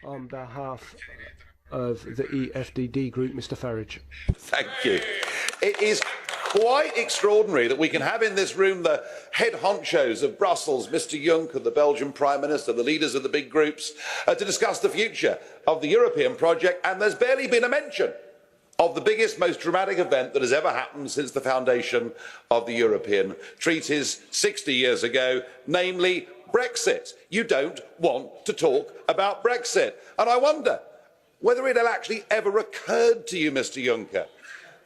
On behalf of the EFDD group, Mr. Farage. Thank you. It is quite extraordinary that we can have in this room the head honchos of Brussels, Mr. Juncker, the Belgian Prime Minister, the leaders of the big groups, to discuss the future of the European project, and there's barely been a mention of the biggest, most dramatic event that has ever happened since the foundation of the European treaties 60 years ago, namely Brexit. You don't want to talk about Brexit. And I wonder whether it had actually ever occurred to you, Mr. Juncker,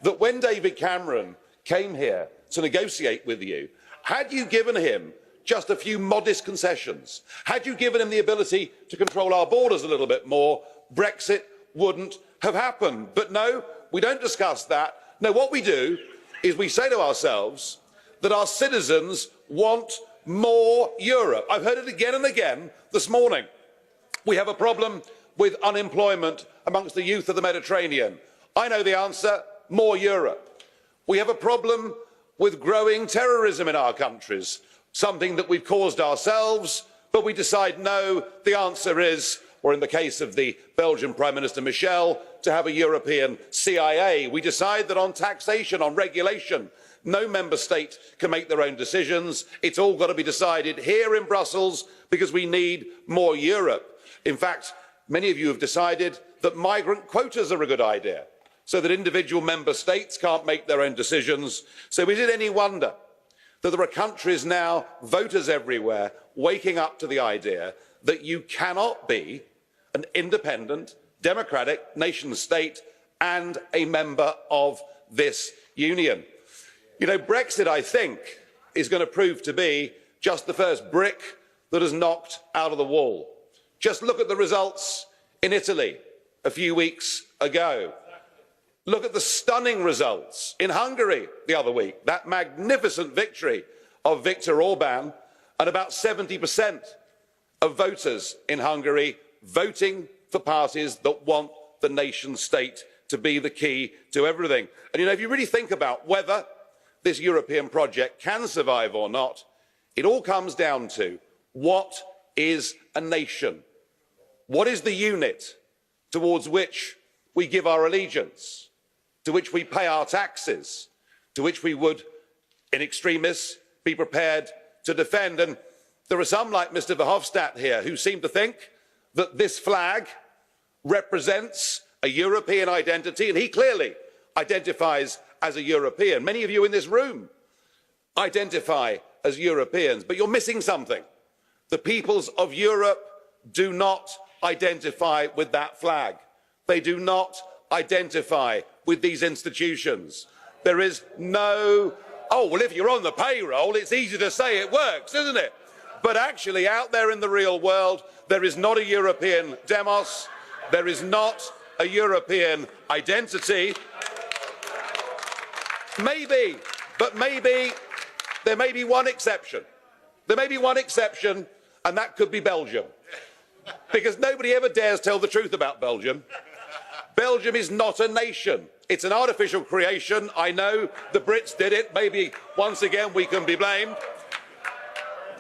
that when David Cameron came here to negotiate with you, had you given him just a few modest concessions, had you given him the ability to control our borders a little bit more, Brexit wouldn't have happened. But no, we don't discuss that. No, what we do is we say to ourselves that our citizens want more Europe. I've heard it again and again this morning. We have a problem with unemployment amongst the youth of the Mediterranean. I know the answer: more Europe. We have a problem with growing terrorism in our countries, something that we've caused ourselves, but we decide no, the answer is, or in the case of the Belgian Prime Minister Michel, to have a European CIA. We decide that on taxation, on regulation, no member state can make their own decisions. It's all got to be decided here in Brussels because we need more Europe. In fact, many of you have decided that migrant quotas are a good idea, so that individual member states can't make their own decisions. So is it any wonder that there are countries now, voters everywhere, waking up to the idea that you cannot be an independent, democratic nation state and a member of this union? You know, Brexit, I think, is going to prove to be just the first brick that is knocked out of the wall. Just look at the results in Italy a few weeks ago. Look at the stunning results in Hungary the other week, that magnificent victory of Viktor Orban, and about 70% of voters in Hungary voting for parties that want the nation state to be the key to everything. And you know, if you really think about whether this European project can survive or not, it all comes down to what is a nation? What is the unit towards which we give our allegiance, to which we pay our taxes, to which we would, in extremis, be prepared to defend? And there are some, like Mr. Verhofstadt here, who seem to think that this flag represents a European identity, and he clearly identifies as a European. Many of you in this room identify as Europeans, but you're missing something. The peoples of Europe do not identify with that flag. They do not identify with these institutions. There is no, oh, well, if you're on the payroll, it's easy to say it works, isn't it? But actually, out there in the real world, there is not a European demos, there is not a European identity. Maybe, but maybe, there may be one exception. There may be one exception, and that could be Belgium. Because nobody ever dares tell the truth about Belgium. Belgium is not a nation. It's an artificial creation. I know the Brits did it. Maybe once again we can be blamed.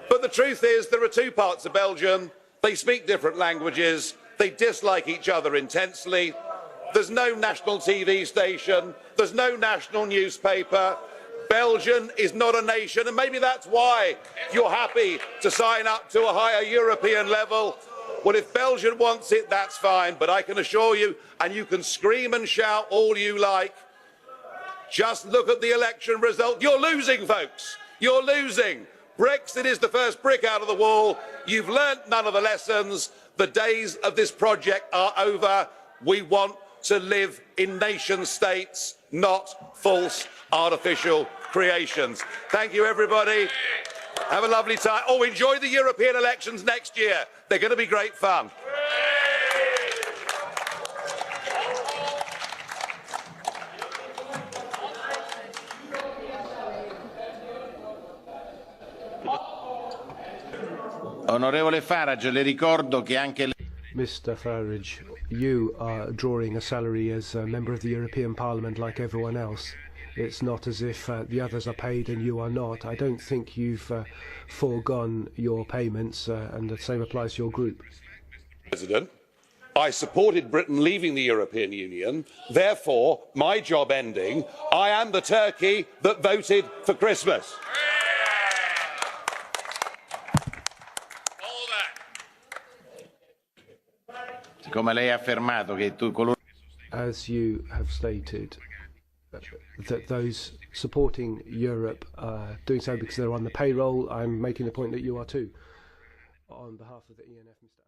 But the truth is there are two parts of Belgium. They speak different languages. They dislike each other intensely. There's no national TV station. There's no national newspaper. Belgium is not a nation, and maybe that's why you're happy to sign up to a higher European level. Well, if Belgium wants it, that's fine, but I can assure you, and you can scream and shout all you like, just look at the election result. You're losing, folks. You're losing. Brexit is the first brick out of the wall. You've learnt none of the lessons. The days of this project are over. We want to live in nation states, not false artificial creations. Thank you, everybody. Have a lovely time. Oh, enjoy the European elections next year. They're going to be great fun. Onorevole Farage, le ricordo che anche Mr. Farage, you are drawing a salary as a member of the European Parliament like everyone else. It's not as if the others are paid and you are not. I don't think you've foregone your payments, and the same applies to your group. President, I supported Britain leaving the European Union. Therefore, my job ending, I am the turkey that voted for Christmas. Siccome lei ha affermato che coloro As you have stated, that those supporting Europe are doing so because they're on the payroll, I'm making the point that you are too. On behalf of the ENF, Mr.